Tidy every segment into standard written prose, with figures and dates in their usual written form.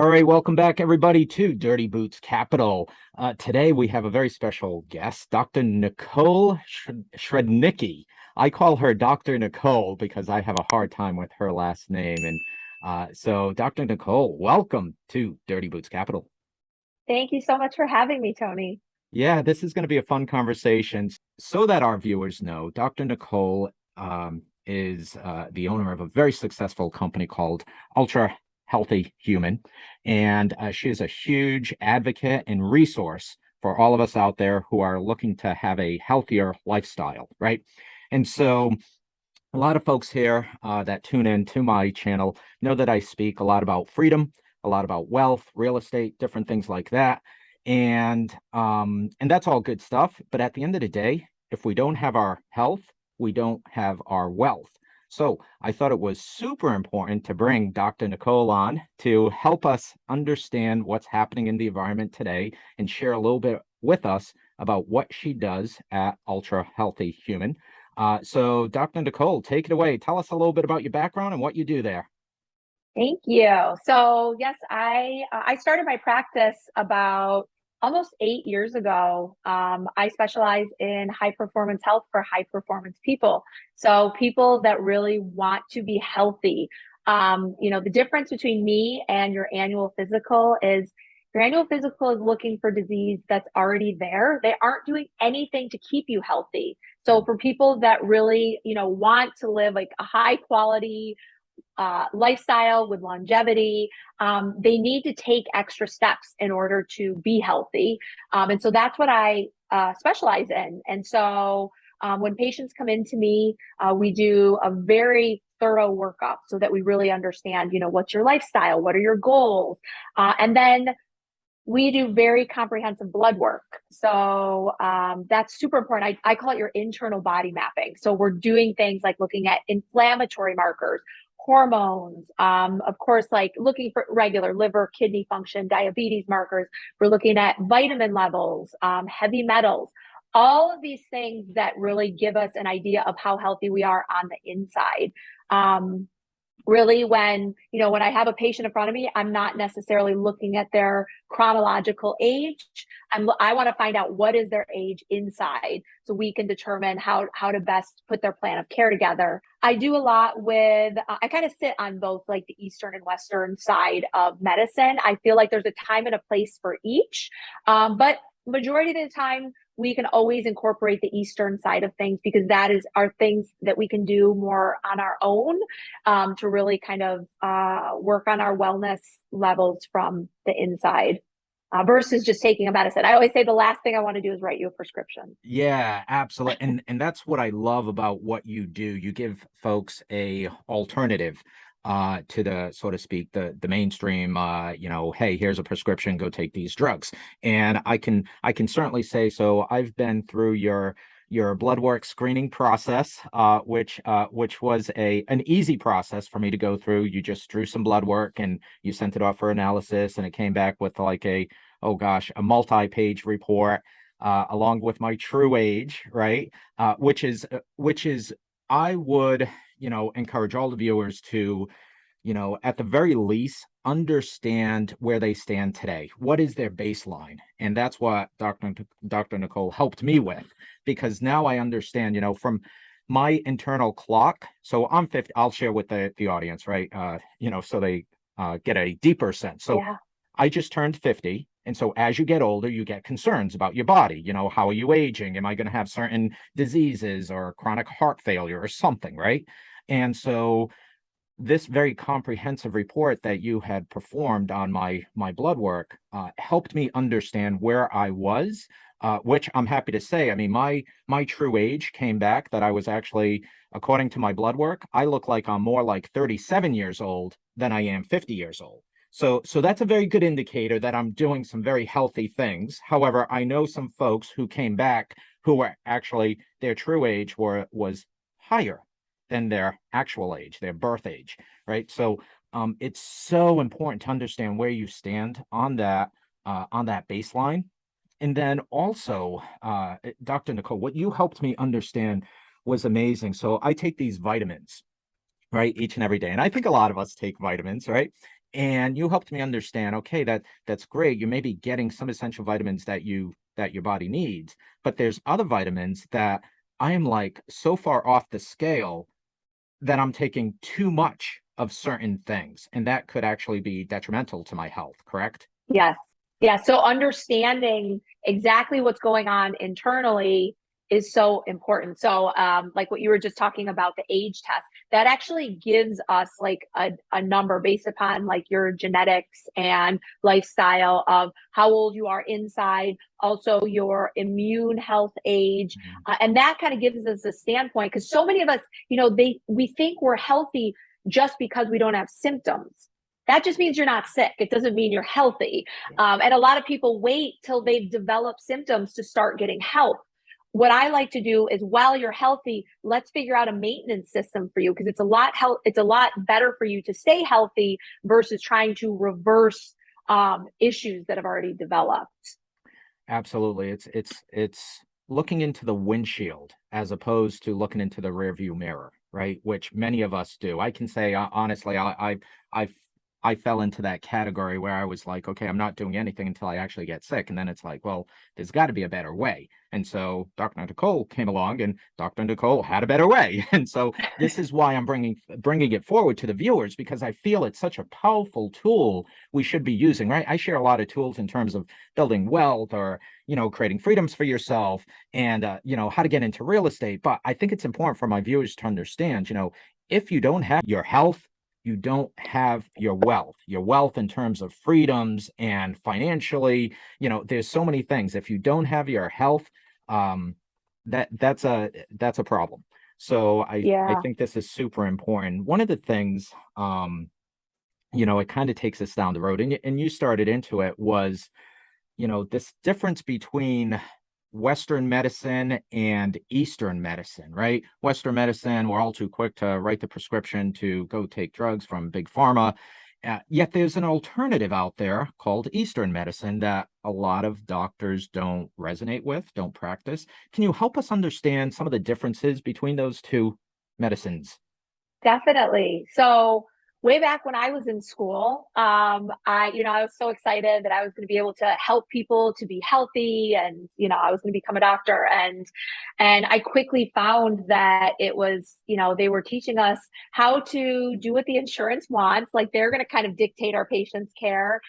All right, welcome back, everybody, to Dirty Boots Capital. Today, we have a very special guest, Dr. Nicole Srednicki. I call her Dr. Nicole because I have a hard time with her last name. And Dr. Nicole, welcome to Dirty Boots Capital. Thank you so much for having me, Tony. Yeah, this is going to be a fun conversation. So that our viewers know, Dr. Nicole is the owner of a very successful company called Ultra Healthy Human. And she is a huge advocate and resource for all of us out there who are looking to have a healthier lifestyle, right? And so a lot of folks here that tune in to my channel know that I speak a lot about freedom, a lot about wealth, real estate, different things like that. And that's all good stuff. But at the end of the day, if we don't have our health, we don't have our wealth. So I thought it was super important to bring Dr. Nicole on to help us understand what's happening in the environment today and share a little bit with us about what she does at Ultra Healthy Human. So Dr. Nicole, take it away. Tell us a little bit about your background and what you do there. Thank you. So yes, I started my practice about almost 8 years ago. I specialize in high performance health for high performance people. So people that really want to be healthy. The difference between me and your annual physical is your annual physical is looking for disease that's already there. They aren't doing anything to keep you healthy. So for people that really, want to live like a high quality lifestyle with longevity, they need to take extra steps in order to be healthy. And so that's what I specialize in. And so when patients come into me, we do a very thorough workup so that we really understand, what's your lifestyle? What are your goals? And then we do very comprehensive blood work. So that's super important. I call it your internal body mapping. So we're doing things like looking at inflammatory markers, hormones, of course, like looking for regular liver, kidney function, diabetes markers. We're looking at vitamin levels, heavy metals, all of these things that really give us an idea of how healthy we are on the inside. Really, when I have a patient in front of me, I'm not necessarily looking at their chronological age. I want to find out what is their age inside so we can determine how to best put their plan of care together. I do a lot with I kind of sit on both like the eastern and western side of medicine. I feel like there's a time and a place for each, but majority of the time we can always incorporate the eastern side of things because that is our things that we can do more on our own, to really kind of work on our wellness levels from the inside, versus just taking a medicine. I always say the last thing I want to do is write you a prescription. Yeah, absolutely. And that's what I love about what you do. You give folks a alternative to the, so to speak, the mainstream, hey, here's a prescription, go take these drugs. And I can certainly say so. I've been through your blood work screening process, which was an easy process for me to go through. You just drew some blood work and you sent it off for analysis, and it came back with like oh gosh, a multi-page report, along with my true age, right? Which is I would, encourage all the viewers to, at the very least, understand where they stand today. What is their baseline? And that's what Dr. Nicole helped me with, because now I understand, from my internal clock. So I'm 50, I'll share with the audience, right? So they get a deeper sense. So Yeah. I just turned 50. And so as you get older, you get concerns about your body. How are you aging? Am I going to have certain diseases or chronic heart failure or something, right? And so this very comprehensive report that you had performed on my blood work helped me understand where I was, which I'm happy to say. I mean, my true age came back that I was actually, according to my blood work, I look like I'm more like 37 years old than I am 50 years old. So that's a very good indicator that I'm doing some very healthy things. However, I know some folks who came back who were actually, their true age was higher than their actual age, their birth age, right? So it's so important to understand where you stand on that baseline. And then also, Dr. Nicole, what you helped me understand was amazing. So I take these vitamins, right, each and every day. And I think a lot of us take vitamins, right? And you helped me understand, okay, that's great. You may be getting some essential vitamins that your body needs, but there's other vitamins that I am like so far off the scale that I'm taking too much of certain things, and that could actually be detrimental to my health, correct? Yes. Yeah. So understanding exactly what's going on internally is so important. So, like what you were just talking about, the age test, that actually gives us like a number based upon like your genetics and lifestyle of how old you are inside, also your immune health age. Mhm. And that kind of gives us a standpoint because so many of us, we think we're healthy just because we don't have symptoms. That just means you're not sick. It doesn't mean you're healthy. Yeah. And a lot of people wait till they've developed symptoms to start getting help. What I like to do is while you're healthy, let's figure out a maintenance system for you because it's a lot better for you to stay healthy versus trying to reverse issues that have already developed. Absolutely. It's looking into the windshield as opposed to looking into the rearview mirror, right? Which many of us do. I can say honestly, I I fell into that category where I was like, okay, I'm not doing anything until I actually get sick, and then it's like, well, there's got to be a better way. And so Dr. Nicole came along, and Dr. Nicole had a better way. And so this is why I'm bringing it forward to the viewers because I feel it's such a powerful tool we should be using, right? I share a lot of tools in terms of building wealth or creating freedoms for yourself and how to get into real estate, but I think it's important for my viewers to understand, if you don't have your health, you don't have your wealth in terms of freedoms and financially, there's so many things. If you don't have your health, um that's a problem. So I Yeah, think this is super important. One of the things, it kind of takes us down the road, and you started into it, was this difference between Western medicine and Eastern medicine, right? Western medicine, we're all too quick to write the prescription to go take drugs from big pharma. Yet there's an alternative out there called Eastern medicine that a lot of doctors don't resonate with, don't practice. Can you help us understand some of the differences between those two medicines? definitely. So way back when I was in school, I was so excited that I was going to be able to help people to be healthy, and I was going to become a doctor, and I quickly found that it was, they were teaching us how to do what the insurance wants, like they're going to kind of dictate our patients' care,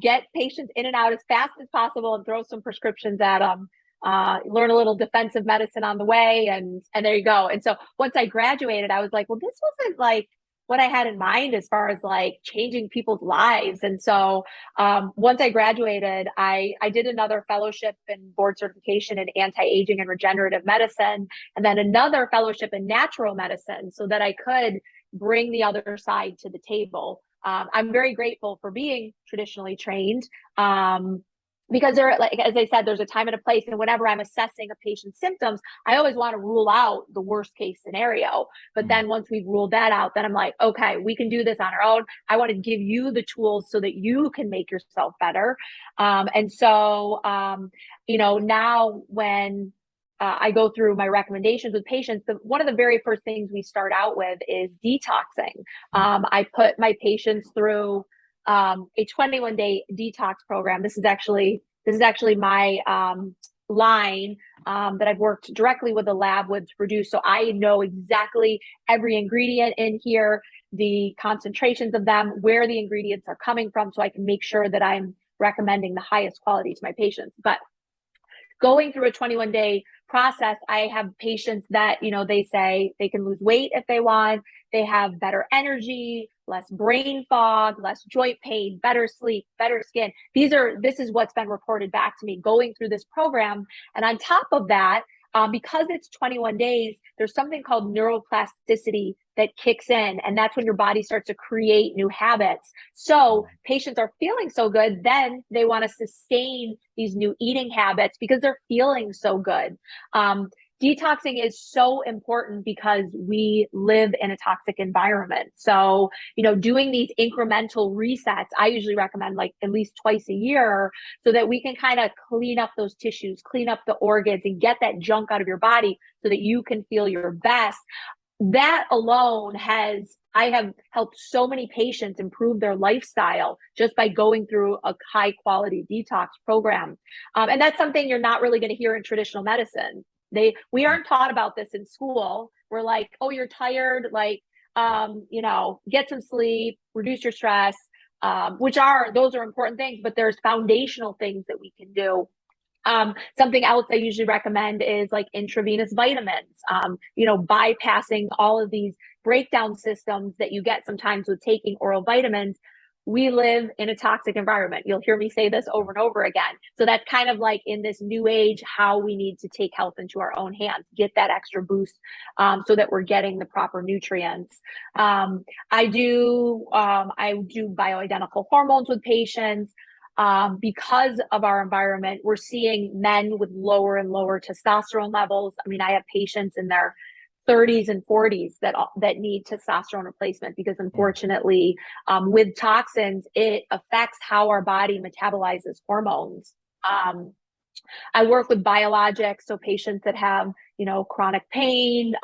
get patients in and out as fast as possible, and throw some prescriptions at them. Learn a little defensive medicine on the way, and there you go. And so once I graduated, I was like, well, this wasn't like what I had in mind as far as like changing people's lives. And so once I graduated, I did another fellowship and board certification in anti-aging and regenerative medicine, and then another fellowship in natural medicine so that I could bring the other side to the table. I'm very grateful for being traditionally trained. Because there, like as I said, there's a time and a place, and whenever I'm assessing a patient's symptoms, I always want to rule out the worst case scenario. But Mm. then once we've ruled that out, then I'm like, okay, we can do this on our own. I want to give you the tools so that you can make yourself better. And so now when I go through my recommendations with patients, one of the very first things we start out with is detoxing. Mm. I put my patients through a 21-day detox program. This is actually my line that I've worked directly with the lab with to produce. So I know exactly every ingredient in here, the concentrations of them, where the ingredients are coming from, so I can make sure that I'm recommending the highest quality to my patients. But going through a 21-day process, I have patients that, they say they can lose weight if they want, they have better energy, less brain fog, less joint pain, better sleep, better skin. This is what's been reported back to me going through this program. And on top of that, because it's 21 days, there's something called neuroplasticity that kicks in, and that's when your body starts to create new habits. So patients are feeling so good, then they want to sustain these new eating habits because they're feeling so good. um, Detoxing is so important because we live in a toxic environment. So, doing these incremental resets, I usually recommend like at least twice a year so that we can kind of clean up those tissues, clean up the organs, and get that junk out of your body so that you can feel your best. That alone has I have helped so many patients improve their lifestyle just by going through a high quality detox program. And that's something you're not really going to hear in traditional medicine. We aren't taught about this in school. We're like, oh, you're tired, like, get some sleep, reduce your stress, those are important things, but there's foundational things that we can do. Something else I usually recommend is like intravenous vitamins, bypassing all of these breakdown systems that you get sometimes with taking oral vitamins. We live in a toxic environment. You'll hear me say this over and over again. So that's kind of like in this new age, how we need to take health into our own hands, get that extra boost so that we're getting the proper nutrients. I do bioidentical hormones with patients. Because of our environment, we're seeing men with lower and lower testosterone levels. I mean, I have patients in their 30s and 40s that need testosterone replacement because unfortunately, with toxins, it affects how our body metabolizes hormones. I work with biologics, so patients that have, chronic pain,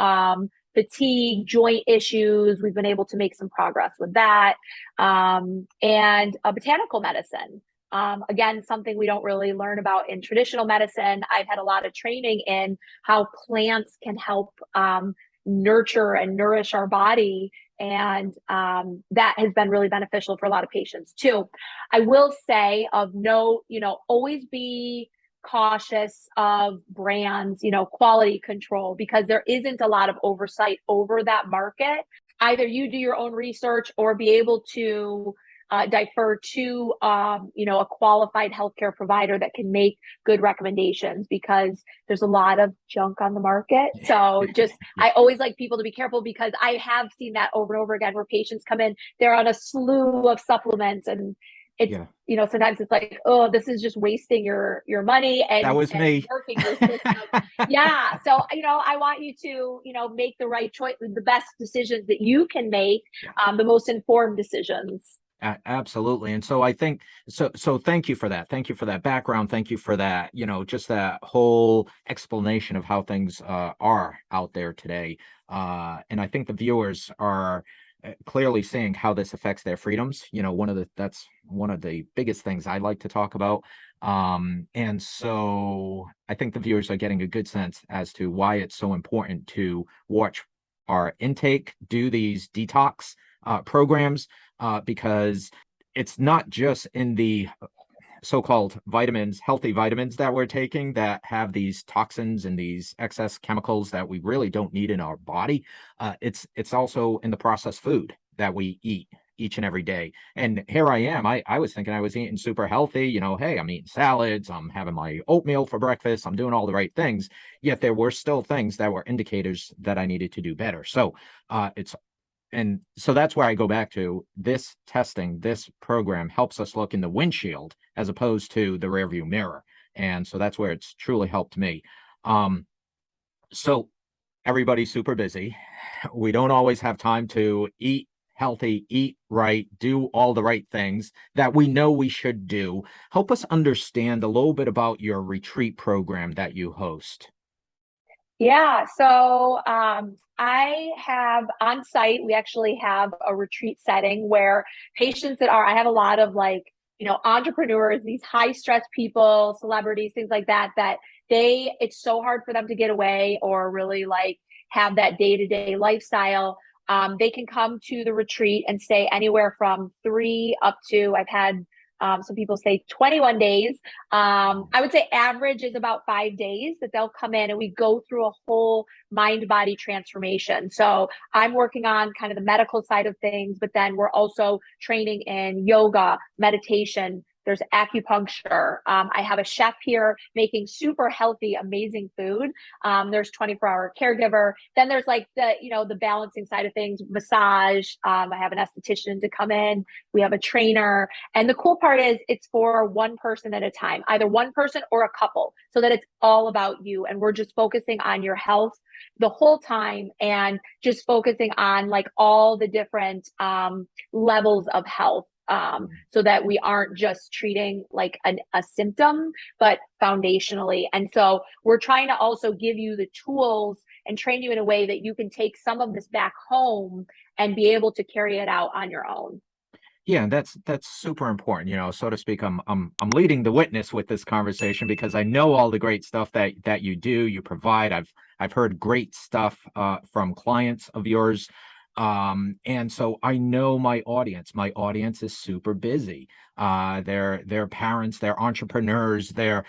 fatigue, joint issues. We've been able to make some progress with that. And a botanical medicine. Again, something we don't really learn about in traditional medicine. I've had a lot of training in how plants can help nurture and nourish our body. And that has been really beneficial for a lot of patients too. I will say always be cautious of brands, quality control, because there isn't a lot of oversight over that market. Either you do your own research or be able to defer to a qualified healthcare provider that can make good recommendations, because there's a lot of junk on the market. So I always like people to be careful, because I have seen that over and over again where patients come in, they're on a slew of supplements, and it's sometimes it's like, oh, this is just wasting your money and that was me working your system. Yeah. So I want you to make the right choice, the best decisions that you can make, the most informed decisions. Absolutely. And so I think so thank you for that. Thank you for that background. Thank you for that, just that whole explanation of how things are out there today. And I think the viewers are clearly seeing how this affects their freedoms. That's one of the biggest things I like to talk about. And so I think the viewers are getting a good sense as to why it's so important to watch our intake, do these detox programs, because it's not just in the so-called vitamins, healthy vitamins that we're taking that have these toxins and these excess chemicals that we really don't need in our body. It's also in the processed food that we eat each and every day. And here I am. I was thinking I was eating super healthy. Hey, I'm eating salads. I'm having my oatmeal for breakfast. I'm doing all the right things. Yet there were still things that were indicators that I needed to do better. So so that's where I go back to this testing. This program helps us look in the windshield as opposed to the rearview mirror. And so that's where it's truly helped me. So everybody's super busy. We don't always have time to eat healthy, eat right, do all the right things that we know we should do. Help us understand a little bit about your retreat program that you host. Yeah, so I have on site, we actually have a retreat setting where I have a lot of entrepreneurs, these high stress people, celebrities, things like that, it's so hard for them to get away or really have that day-to-day lifestyle. They can come to the retreat and stay anywhere from 3 up to, I've had some people say 21 days. I would say average is about 5 days that they'll come in, and we go through a whole mind-body transformation. So I'm working on kind of the medical side of things, but then we're also training in yoga, meditation. There's acupuncture. I have a chef here making super healthy, amazing food. There's 24-hour caregiver. Then there's the balancing side of things, massage. I have an esthetician to come in. We have a trainer. And the cool part is it's for one person at a time, either one person or a couple, so that it's all about you. And we're just focusing on your health the whole time, and just focusing on all the different levels of health. so that we aren't just treating like a symptom, but foundationally. And so we're trying to also give you the tools and train you in a way that you can take some of this back home and be able to carry it out on your own. Yeah, that's super important, so to speak. I'm leading the witness with this conversation because I know all the great stuff that you do, you provide. I've heard great stuff from clients of yours. And so I know my audience. My audience is super busy. They're parents, they're entrepreneurs, they're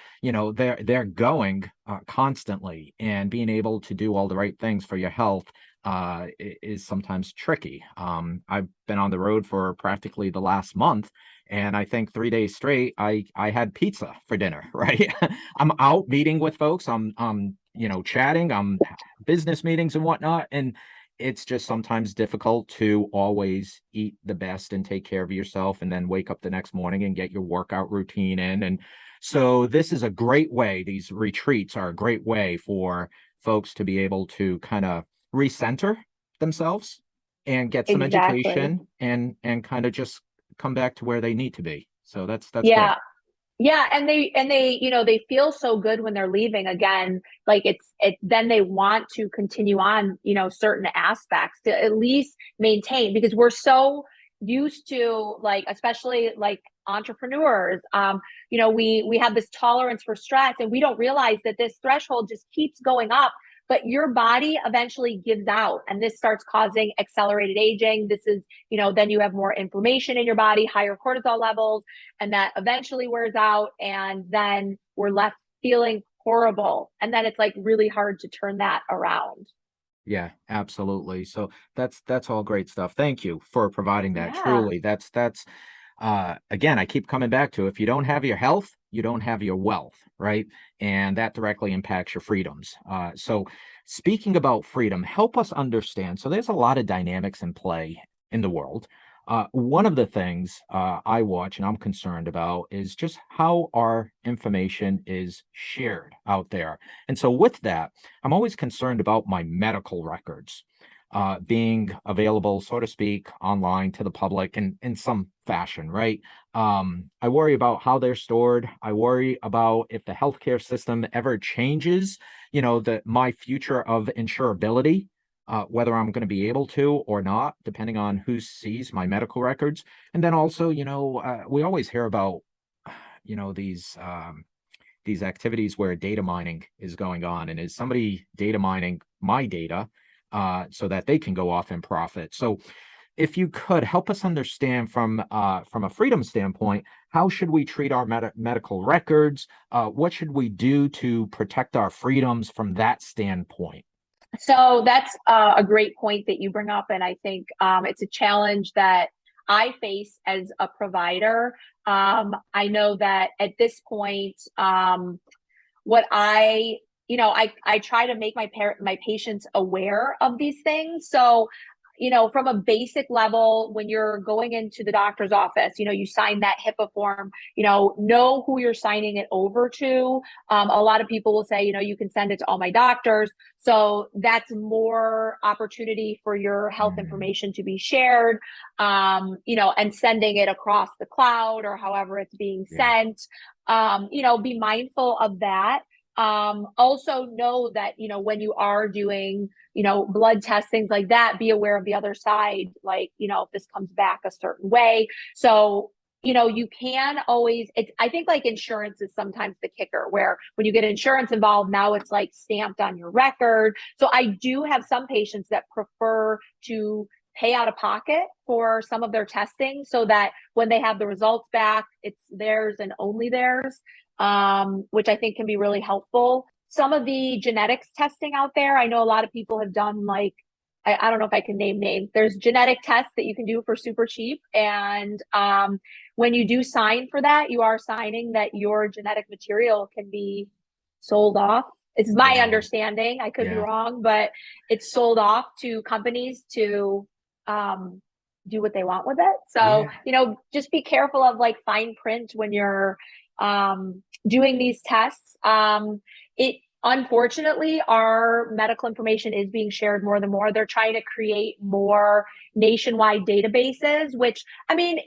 going constantly, and being able to do all the right things for your health is sometimes tricky. I've been on the road for practically the last month, and I think 3 days straight, I had pizza for dinner. Right, I'm out meeting with folks. I'm chatting. I'm business meetings and whatnot, and it's just sometimes difficult to always eat the best and take care of yourself, and then wake up the next morning and get your workout routine in. And so this is a great way. These retreats are a great way for folks to be able to kind of recenter themselves and get some Exactly. education and kind of just come back to where they need to be. So that's great. Yeah. Yeah, they feel so good when they're leaving again. Like then they want to continue on, certain aspects to at least maintain, because we're so used to, like, especially like entrepreneurs, we have this tolerance for stress, and we don't realize that this threshold just keeps going up, but your body eventually gives out, and this starts causing accelerated aging. This is, then you have more inflammation in your body, higher cortisol levels, and that eventually wears out, and then we're left feeling horrible, and then it's like really hard to turn that around. Yeah, absolutely. So that's all great stuff. Thank you for providing that. Yeah, Truly, that's again, I keep coming back to, if you don't have your health, you don't have your wealth, right? And that directly impacts your freedoms. So speaking about freedom, help us understand. So there's a lot of dynamics in play in the world. One of the things I watch and I'm concerned about is just how our information is shared out there. And so with that, I'm always concerned about my medical records being available, so to speak, online to the public in some fashion, right? I worry about how they're stored. I worry about if the healthcare system ever changes, my future of insurability, whether I'm going to be able to or not, depending on who sees my medical records. And then also, we always hear about, you know, these um, these activities where data mining is going on, and is somebody data mining my data so that they can go off and profit. So if you could help us understand from a freedom standpoint, how should we treat our medical records? What should we do to protect our freedoms from that standpoint? so that's a great point that you bring up, and I think it's a challenge that I face as a provider. I know that at this point, what I try to make my patients aware of these things. So, from a basic level, when you're going into the doctor's office, you sign that HIPAA form, know who you're signing it over to. A lot of people will say, you can send it to all my doctors. So that's more opportunity for your health Mm, information to be shared, and sending it across the cloud or however it's being yeah, sent. Be mindful of that. Also know that, when you are doing, blood tests, things like that, be aware of the other side. Like, if this comes back a certain way. So, you can always, I think like insurance is sometimes the kicker, where when you get insurance involved, now it's like stamped on your record. So I do have some patients that prefer to pay out of pocket for some of their testing, so that when they have the results back, it's theirs and only theirs, which I think can be really helpful. Some of the genetics testing out there, I know a lot of people have done, like, I don't know if I can name names. There's genetic tests that you can do for super cheap. And when you do sign for that, you are signing that your genetic material can be sold off. It's my wow, understanding. I could be yeah, wrong, but it's sold off to companies to um, do what they want with it. So, yeah, just be careful of like fine print when you're doing these tests. It Unfortunately, our medical information is being shared more and more. They're trying to create more nationwide databases, which, I mean,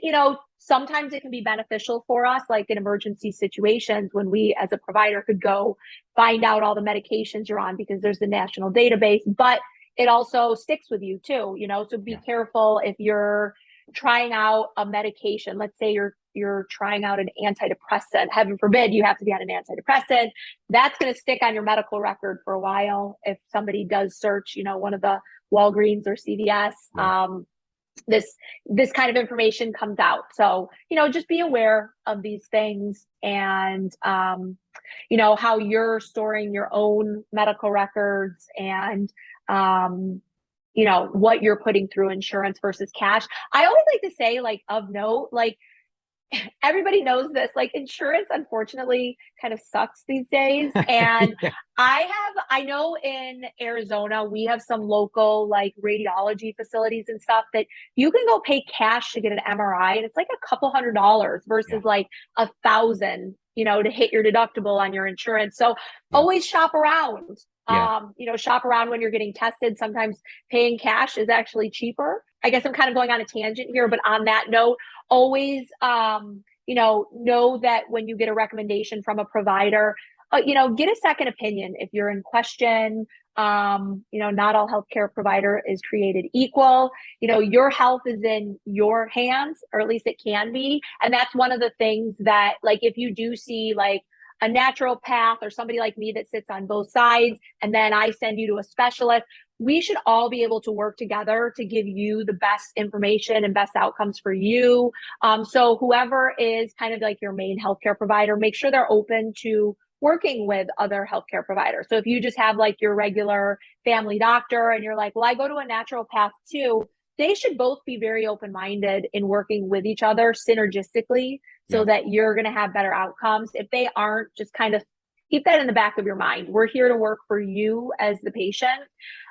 Sometimes it can be beneficial for us, like in emergency situations when we as a provider could go find out all the medications you're on because there's the national database, but it also sticks with you too, so be Yeah. careful if you're trying out a medication. Let's say you're trying out an antidepressant. Heaven forbid you have to be on an antidepressant. That's going to stick on your medical record for a while. If somebody does search, one of the Walgreens or CVS, Yeah. this kind of information comes out. So, just be aware of these things and, how you're storing your own medical records and, what you're putting through insurance versus cash. I always like to say, like, of note, like, everybody knows this, like insurance unfortunately kind of sucks these days. And Yeah. I know in Arizona we have some local like radiology facilities and stuff that you can go pay cash to get an MRI, and it's like a couple $100 Yeah. versus like 1,000, to hit your deductible on your insurance. So Yeah. always shop around. Yeah. Shop around when you're getting tested. Sometimes paying cash is actually cheaper. I guess I'm kind of going on a tangent here, but on that note, always know that when you get a recommendation from a provider, get a second opinion if you're in question. Not all healthcare provider is created equal. Your health is in your hands, or at least it can be. And that's one of the things that, like, if you do see like a naturopath or somebody like me that sits on both sides, and then I send you to a specialist, we should all be able to work together to give you the best information and best outcomes for you. So whoever is kind of like your main healthcare provider, make sure they're open to working with other healthcare providers. So if you just have like your regular family doctor and you're like, well, I go to a naturopath too, they should both be very open-minded in working with each other synergistically so Yeah. that you're going to have better outcomes. If they aren't, just kind of keep that in the back of your mind. We're here to work for you as the patient.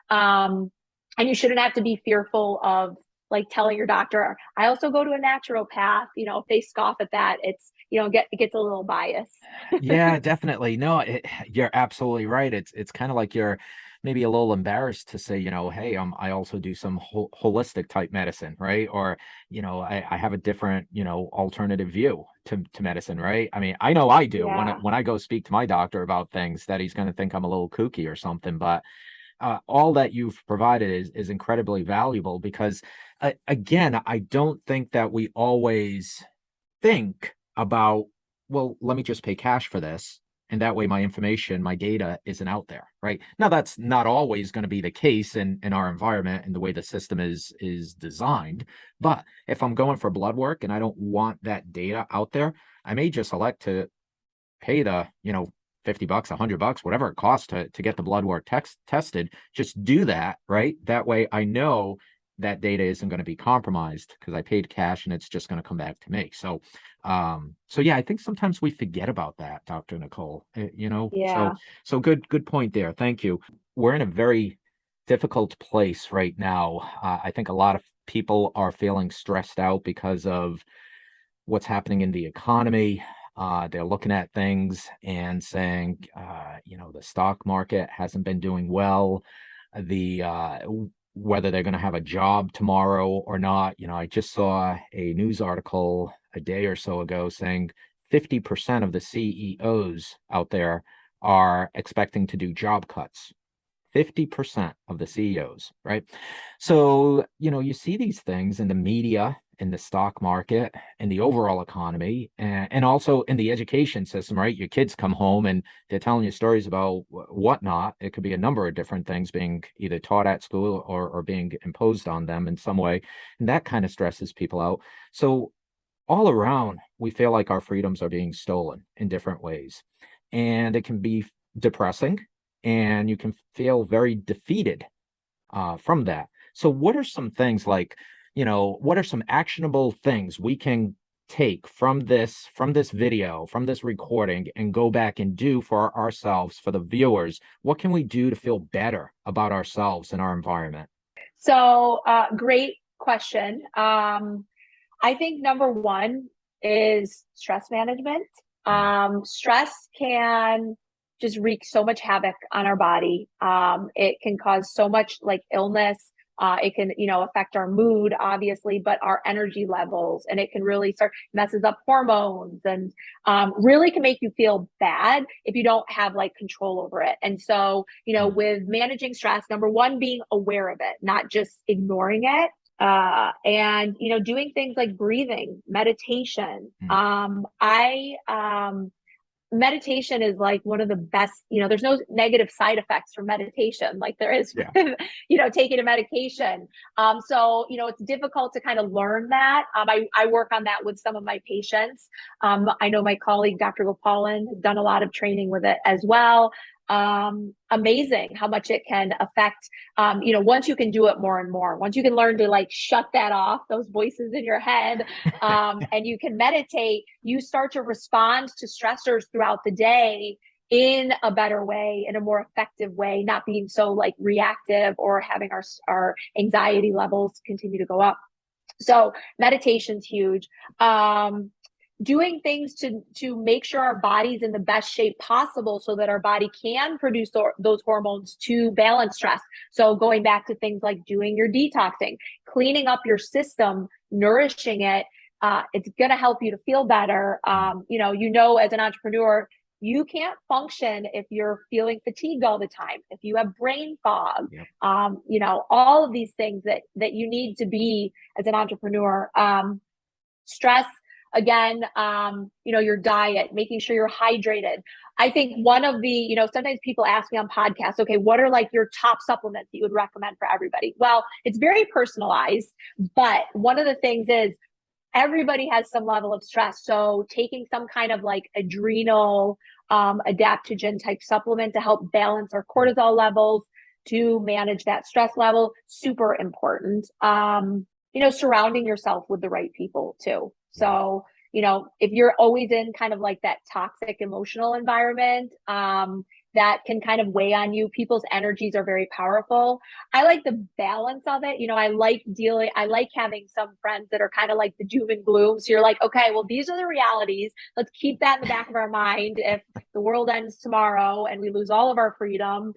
And you shouldn't have to be fearful of like telling your doctor, I also go to a naturopath. If they scoff at that, it's, it gets a little biased. Yeah, definitely. No, you're absolutely right. It's kind of like you're maybe a little embarrassed to say, hey, I also do some holistic type medicine, right? Or, I have a different, alternative view to medicine, right? I mean, I know I do Yeah. when I go speak to my doctor about things that he's going to think I'm a little kooky or something, but all that you've provided is incredibly valuable because, again, I don't think that we always think about, well, let me just pay cash for this. And that way my information, my data isn't out there, right? Now that's not always going to be the case in our environment and the way the system is designed. But if I'm going for blood work and I don't want that data out there, I may just elect to pay the, $50, $100, whatever it costs to get the blood work tested. Just do that, right? That way I know that data isn't going to be compromised because I paid cash and it's just going to come back to me. So yeah, I think sometimes we forget about that, Dr. Nicole. So Yeah. good point there. Thank you. We're in a very difficult place right now. I think a lot of people are feeling stressed out because of what's happening in the economy. They're looking at things and saying, the stock market hasn't been doing well. The Whether they're going to have a job tomorrow or not. I just saw a news article a day or so ago saying 50% of the CEOs out there are expecting to do job cuts. 50% of the CEOs, right? So, you see these things in the media, in the stock market, in the overall economy, and also in the education system, right? Your kids come home and they're telling you stories about whatnot. It could be a number of different things being either taught at school or being imposed on them in some way. And that kind of stresses people out. So all around, we feel like our freedoms are being stolen in different ways. And it can be depressing and you can feel very defeated from that. So, what are some things like, what are some actionable things we can take from this video, from this recording, and go back and do for ourselves, for the viewers? What can we do to feel better about ourselves and our environment? So, great question. I think number one is stress management. Mm. Stress can just wreak so much havoc on our body. It can cause so much like illness. It can, affect our mood, obviously, but our energy levels, and it can really messes up hormones, and really can make you feel bad if you don't have like control over it. And so, with managing stress, number one, being aware of it, not just ignoring it. And doing things like breathing, meditation. Meditation is like one of the best, there's no negative side effects from meditation like there is with, taking a medication. So, it's difficult to kind of learn that. I work on that with some of my patients. I know my colleague, Dr. Gopalan, has done a lot of training with it as well. Amazing how much it can affect, once you can do it more and more, once you can learn to like shut that off, those voices in your head, and you can meditate, you start to respond to stressors throughout the day in a better way, in a more effective way, not being so like reactive or having our anxiety levels continue to go up. So meditation's huge. Doing things to make sure our body's in the best shape possible so that our body can produce those hormones to balance stress. So going back to things like doing your detoxing, cleaning up your system, nourishing it, it's going to help you to feel better. As an entrepreneur, you can't function if you're feeling fatigued all the time, if you have brain fog, all of these things that you need to be as an entrepreneur. Stress, again, your diet, making sure you're hydrated. I think one of the, sometimes people ask me on podcasts, okay, what are like your top supplements that you would recommend for everybody? Well, it's very personalized, but one of the things is everybody has some level of stress. So taking some kind of like adrenal adaptogen type supplement to help balance our cortisol levels, to manage that stress level, super important. Surrounding yourself with the right people too. So, if you're always in kind of like that toxic emotional environment, that can kind of weigh on you. People's energies are very powerful. I like the balance of it. I like having some friends that are kind of like the doom and gloom. So you're like, okay, well, these are the realities. Let's keep that in the back of our mind. If the world ends tomorrow and we lose all of our freedom,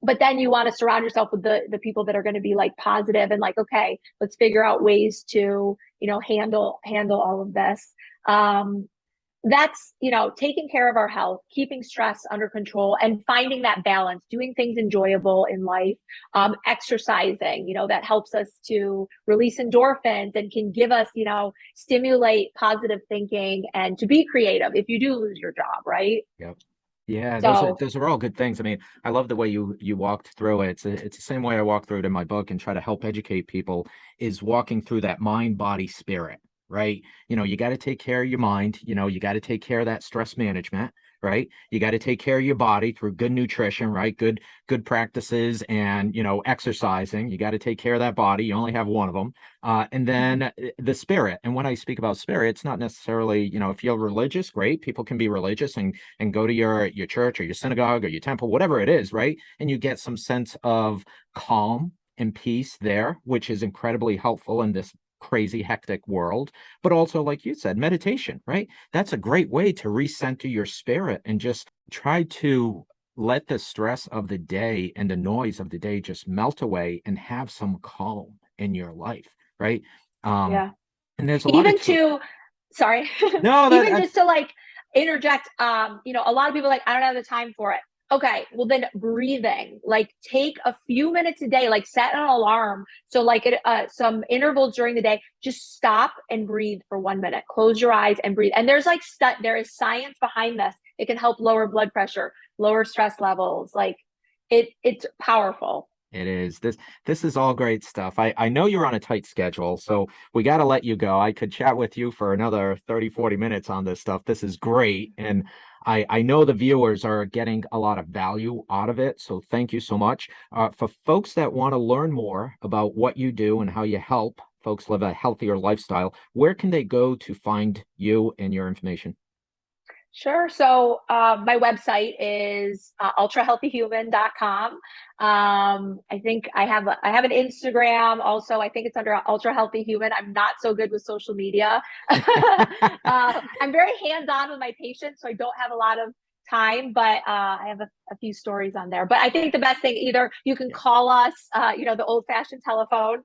but then you want to surround yourself with the people that are going to be like positive and like, okay, let's figure out ways to, handle all of this. That's, taking care of our health, keeping stress under control, and finding that balance, doing things enjoyable in life, exercising, that helps us to release endorphins and can give us, stimulate positive thinking and to be creative if you do lose your job, right? Yep. Yeah, So those are all good things. I mean, I love the way you walked through it. It's the same way I walk through it in my book and try to help educate people, is walking through that mind, body, spirit, right? You got to take care of your mind, you got to take care of that stress management, right? You got to take care of your body through good nutrition, right? Good practices and, exercising. You got to take care of that body. You only have one of them. And then the spirit. And when I speak about spirit, it's not necessarily, if you're religious, great. People can be religious and go to your church or your synagogue or your temple, whatever it is, right? And you get some sense of calm and peace there, which is incredibly helpful in this crazy hectic world. But also, like you said, meditation, right? That's a great way to recenter your spirit and just try to let the stress of the day and the noise of the day just melt away and have some calm in your life, right? yeah. And there's a lot of Even to, sorry, no, even just to like interject, a lot of people are like, I don't have the time for it. Okay, well then breathing, like take a few minutes a day, like set an alarm. So like some intervals during the day, just stop and breathe for 1 minute. Close your eyes and breathe. And there's like, there is science behind this. It can help lower blood pressure, lower stress levels. Like it's powerful. It is. This is all great stuff. I know you're on a tight schedule, so we got to let you go. I could chat with you for another 30, 40 minutes on this stuff. This is great. And I know the viewers are getting a lot of value out of it. So thank you so much. For folks that want to learn more about what you do and how you help folks live a healthier lifestyle, where can they go to find you and your information? Sure. So my website is ultrahealthyhuman.com. I think I have an Instagram also. I think it's under Ultra Healthy Human. I'm not so good with social media. I'm very hands-on with my patients, so I don't have a lot of time, but I have a few stories on there. But I think the best thing, either you can call us, the old fashioned telephone,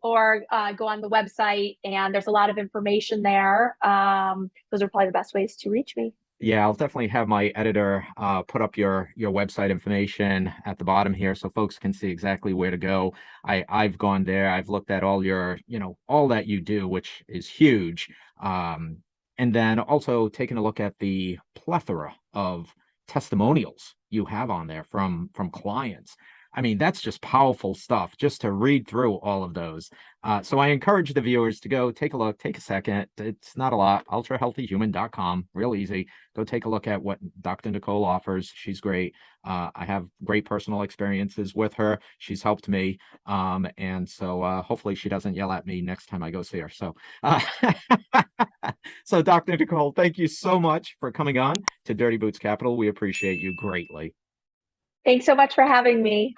or go on the website, and there's a lot of information there. Those are probably the best ways to reach me. Yeah, I'll definitely have my editor put up your website information at the bottom here so folks can see exactly where to go. I've gone there. I've looked at all your, all that you do, which is huge. And then also taking a look at the plethora of testimonials you have on there from clients. I mean, that's just powerful stuff just to read through all of those. So I encourage the viewers to go take a look, take a second. It's not a lot. ultrahealthyhuman.com, real easy. Go take a look at what Dr. Nicole offers. She's great. I have great personal experiences with her. She's helped me. And so hopefully she doesn't yell at me next time I go see her. So, so Dr. Nicole, thank you so much for coming on to Dirty Boots Capital. We appreciate you greatly. Thanks so much for having me.